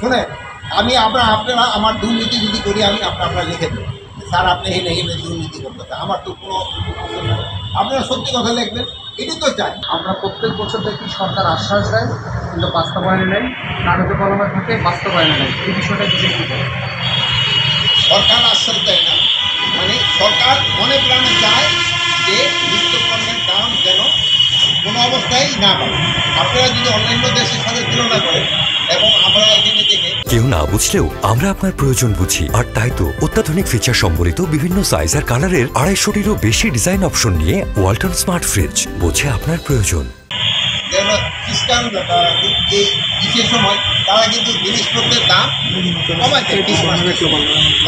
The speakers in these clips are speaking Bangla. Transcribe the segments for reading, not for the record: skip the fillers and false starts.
শুনে আমি আপনারা আমার দুর্নীতি যদি করি আমি আপনারা লিখে দেবো স্যার আপনি হেনে হেনে দুর্নীতি করতে আমার তো কোনো আপনারা সত্যি কথা লিখবেন এটি তো চাই। আমরা প্রত্যেক বছর দেখি সরকার আশ্বাস দেয় কিন্তু বাস্তবায়নে নেই, কাগজে কলমে থাকে বাস্তবায়নে নেই। এই বিষয়টা যদি একটু বলেন। সরকার আশ্বাস দেয় না, মানে সরকার মনে প্রাণে চায় যে নিত্যপণ্যের দাম যেন কোনো অবস্থায় না বাড়ে। আপনারা যদি অন্যান্য দেশের সাথে তুলনা করেন এবং আমরা এখানে দেখে কেউ না বুঝলেও আমরা আপনার প্রয়োজন বুঝি, আর তাই তো অত্যাধুনিক ফিচার সম্বলিত বিভিন্ন সাইজ আর কালারের 250-টিরও বেশি ডিজাইন অপশন নিয়ে ওয়ালটন স্মার্ট ফ্রিজ বোঝে আপনার প্রয়োজন। যেন খ্রিস্টান এই ঈদের সময় তারা কিন্তু জিনিসপত্রের দাম কমায় দেয়,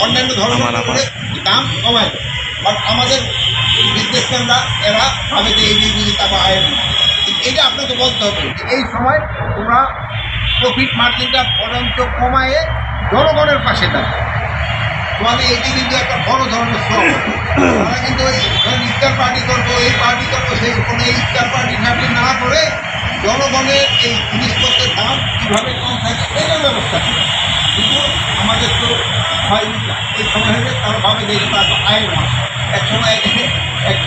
অন্যান্য ধরনের দাম কমায় দেয়। বাট আমাদের বিজনেসম্যানরা এরা ভাবে যে এই বুঝি টাকা আয়ের না। এটা আপনাকে বলতে হবে এই সময় তোমরা প্রফিট মার্জিনটা বরঞ্চ কমায়ে জনগণের পাশে দাঁড়ায়। তোমাদের এটি কিন্তু একটা বড় ধরনের শ্রম। তারা কিন্তু ওই ইফতার পার্টি করবো, এই পার্টি করবো, সেই কোনো ইফতার পার্টি ঠাটি না করে জনগণের এই জিনিসপত্রের দাম কীভাবে কম থাকে এটার ব্যবস্থা করে। কিন্তু আমাদের তো হয়নি, এই সময় হলে তারা ভাবে যে এটা তো আয়ের মাস। এক সময় এক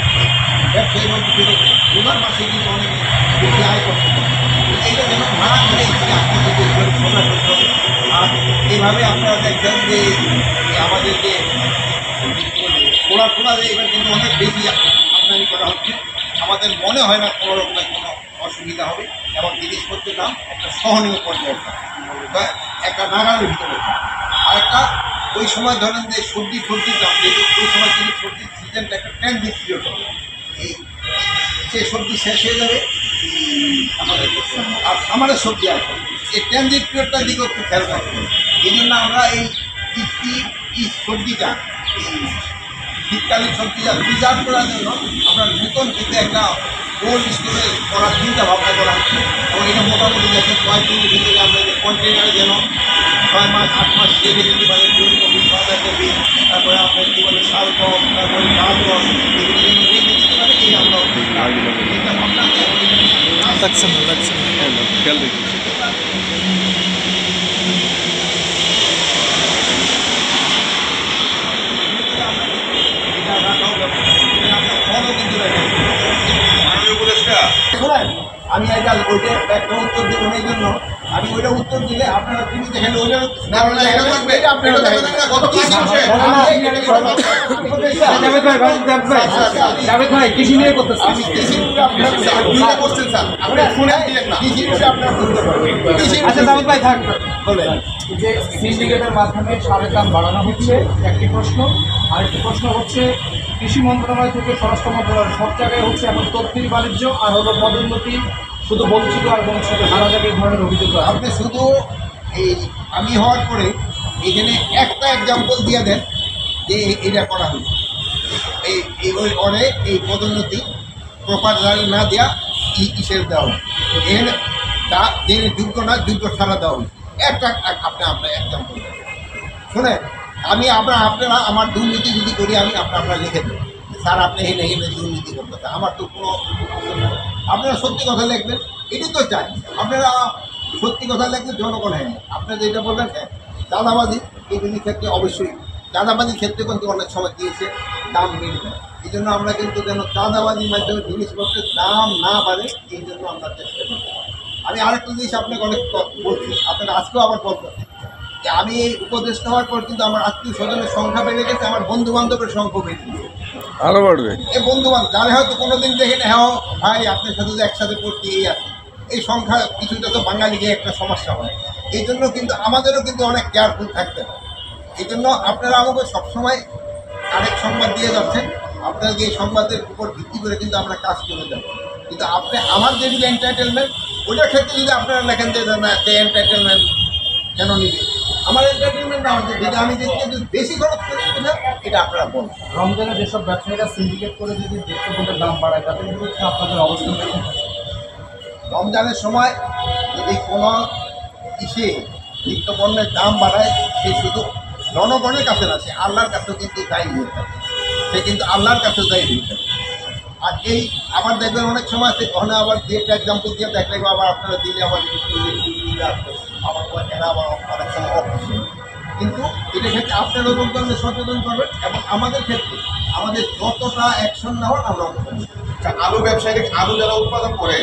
ব্যবসায়ী বলতে দুবার মাসে কিন্তু অনেকে বেশি আয় করতে পারে। এইটা যেন না করে আর এইভাবে আপনারা দেখবেন যে আমাদের যে খোলা এবার কিন্তু অনেক বেশি আমদানি করা হচ্ছে। আমাদের মনে হয় না কোনো রকমের কোনো অসুবিধা হবে এবং জিনিসপত্রের দাম একটা সহনীয় পর্যায়ে বা একটা নাগালের ভিতরে। আর একটা ওই সময় ধরেন যে সবজির দাম যেহেতু ওই সময় কিন্তু সবজির সিজনটা একটা ট্রানজিট পিরিয়ড হবে, এই সে সবজি শেষ হয়ে যাবে আমাদের আর আমাদের সবজি আসবে, এই ট্রানজিট পিরিয়ডটার দিকে একটু খেয়াল রাখতে হবে। এই জন্য আমরা এই সবজিটা শীতকালীন সবজিটা প্রিজার্ভ করার জন্য আমরা নতুন থেকে একটা কোল্ড স্টোরে করার চিন্তা ভাবনা করা হচ্ছে এবং এটা মোটামুটি যাতে 6 দিনের ভিতরে আমরা যে কন্টেনারে যেন 6 মাস 8 মাস রেখে দিতে পারে। ফুলকপি, বাঁধাকপি, তারপরে আপনার কী বলে শালগম, তারপরে গাজর, এগুলো যেন রেখে দিতে পারে এই আমরা চিন্তা ভাবনা খেয়াল দেখি। আমি এটা ওইটা একটা উত্তর দেবেন এই জন্য আমি ওইটা উত্তর দিলে আপনারা তিনি দেখেন ওইটা কৃষি নিয়ে করতেছি আমি কৃষি করছেন স্যার আপনি শুনে দিলেন না কৃষি আপনারা বুঝতে পারবেন। আচ্ছা দাউদ ভাই থাক বলেন যে সিন্ডিকেটের মাধ্যমে সারের দাম বাড়ানো হচ্ছে একটি প্রশ্ন, আরেকটি প্রশ্ন হচ্ছে কৃষি মন্ত্রণালয় থেকে স্বরাষ্ট্র মন্ত্রণালয় সব জায়গায় হচ্ছে এখন তথ্যের বাণিজ্য আর হলো পদোন্নতি শুধু বঞ্চিত আর বঞ্চিত হারা জায়গায় এই ধরনের অভিযোগ। আপনি শুধু এই আমি হওয়ার পরে এখানে একটা এক্সাম্পল দিয়ে দেন যে এটা করা হয়েছে এই ওই পরে এই পদোন্নতি প্রপার না দেওয়া কিসের দেওয়া এর তা যে যোগ্য না যোগ্য ছাড়া দেওয়া হয়েছে একটা আপনার এক্সাম্পল শুনে আমি আপনারা আমার দুর্নীতি যদি করি আমি আপনারা লিখে দেবো স্যার আপনি হেনে হেনে দুর্নীতি করতে আমার তো কোনো আপনারা সত্যি কথা লিখবেন এটি তো চাই। আপনারা সত্যি কথা লিখলে জনগণ হয় না। আপনারা যেটা বললেন চাঁদাবাজি এগুলির ক্ষেত্রে অবশ্যই চাঁদাবাজির ক্ষেত্রে কিন্তু অনেক সময় দিয়েছে দাম বেড়ে যায়। এই জন্য আমরা কিন্তু যেন চাঁদাবাজির মাধ্যমে জিনিসপত্রের দাম না বাড়ে এই জন্য আমরা চেষ্টা করি। আমি আরেকটা জিনিস আপনাকে অনেক বলছি, আপনারা আজকেও আবার বলতেছেন যে আমি এই উপদেষ্টা হওয়ার পর কিন্তু আমার আত্মীয় স্বজনের সংখ্যা বেড়ে গেছে, আমার বন্ধু বান্ধবের সংখ্যা বেড়ে গেছে, আরো বাড়বে। এই বন্ধু বান্ধব যারা হয়তো কোনোদিন দেখেন হ্যাঁ ভাই আপনার সাথে তো একসাথে পড়ছি এই আছে, এই সংখ্যা কিছুটা তো বাঙালিকে একটা সমস্যা হয়। এই জন্য কিন্তু আমাদেরও কিন্তু অনেক কেয়ারফুল থাকতে হয়। এই জন্য আপনারা আমাকে সবসময় আরেক সংবাদ দিয়ে যাচ্ছেন, আপনারা যে সংবাদের উপর ভিত্তি করে কিন্তু আমরা কাজ করে যাব। কিন্তু আপনি আমার যেগুলো এন্টারটেনমেন্ট ওইটার ক্ষেত্রে যদি আপনারা লেখেন যে না সে এন্টারটেনমেন্ট কেন নিবে, আমার এন্টারটেনমেন্ট না হচ্ছে যদি আমি যদি বেশি খরচ করি এটা আপনারা বলুন। রমজানে যেসব ব্যবসায়ীরা সিন্ডিকেট করে যদি দ্রব্যমূল্যের দাম বাড়ায় তাদের বিরুদ্ধে আপনাদের অবস্থান দেখুন। রমজানের সময় যদি কোনো ইসে নিত্যপণ্যের দাম বাড়ায় সে শুধু জনগণের কাছে না, সে আল্লাহর কাছেও কিন্তু দায়ী হয়ে থাকে, সে কিন্তু আল্লাহর কাছেও দায়ী হয়ে থাকে। আর এই আবার দেখবেন অনেক সময় আছে ওখানে আবার যে একটা এক্সাম্পল দিয়ে দেখলে আবার আপনারা দিলে আবার আবার এরা আবার অনেক সময় কিন্তু এটা ক্ষেত্রে আপনারা নতুন ধরনের সচেতন করবেন এবং আমাদের ক্ষেত্রে আমাদের যতটা অ্যাকশন নেওয়ার আমরা অতটা নেব। আচ্ছা, আলু ব্যবসায়ী আলু যারা উৎপাদন করে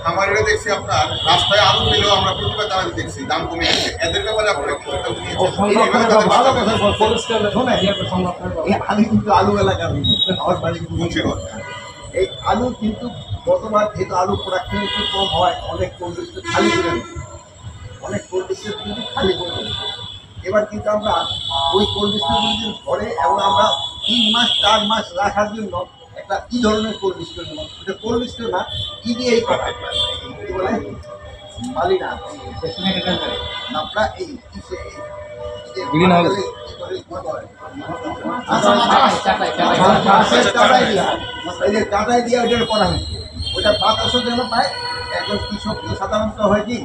খামারিরা দেখছি আপনার রাস্তায় আলু পেলেও আমরা প্রতিবাদ জানাতে দেখছি দাম কমে গেছে, এদের ব্যাপারে আপনারা কি উদ্যোগ নিয়েছেন? এইভাবে তাদের ভালো বাঁচাতে কথা হবে। শোনেন, এই আমি কিন্তু আলু এলাকার আমার বাড়ি কিন্তু মুন্সিগঞ্জ। এই আলু কিন্তু গতবার যেহেতু আলু প্রোডাকশন একটু কম হয় অনেক কোল্ড স্টোর খালি করে দিচ্ছে, অনেক কোল্ড স্টোর কিন্তু খালি করে দিচ্ছে। এবার কিন্তু আমরা ওই কোল্ড স্টোরগুলি ঘরে এবং আমরা 3 মাস 4 মাস রাখার জন্য একটা কি ধরনের কোল্ড স্টোর নেব, এটা কোল্ড স্টোর না, কি দিয়ে এই করা কি বলে মালি না আমরা এই Green house. কাটাই দিয়ে ওইটা করা হয়েছে, ওইটা বাতাসও যেন পায়। একজন কৃষক তো সাধারণত হয় কি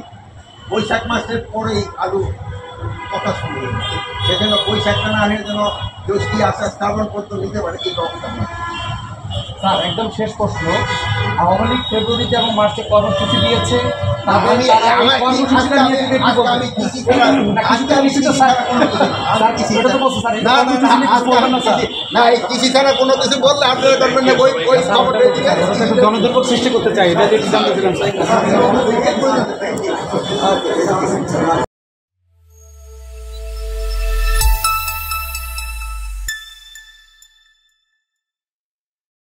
বৈশাখ মাসের পরেই আলু কথা শুরু হয়ে যায়, সেজন্য বৈশাখটা না হলে যেন জ্যৈষ্ঠী আষাঢ় শ্রাবণ পর্যন্ত নিতে পারে এই ব্যবস্থা করে। স্যার একদম শেষ প্রশ্ন, আওয়ামী লীগ ফেব্রুয়ারিতে এবং মার্চে কর্মসূচি দিয়েছে, কৃষি ছাড়া কোনো কিছু বললে আপনারা করবেন না, ওই খবরটা জনদুর্ভোগ সৃষ্টি করতে চাই, এটা যেটি জানতে চাইলাম।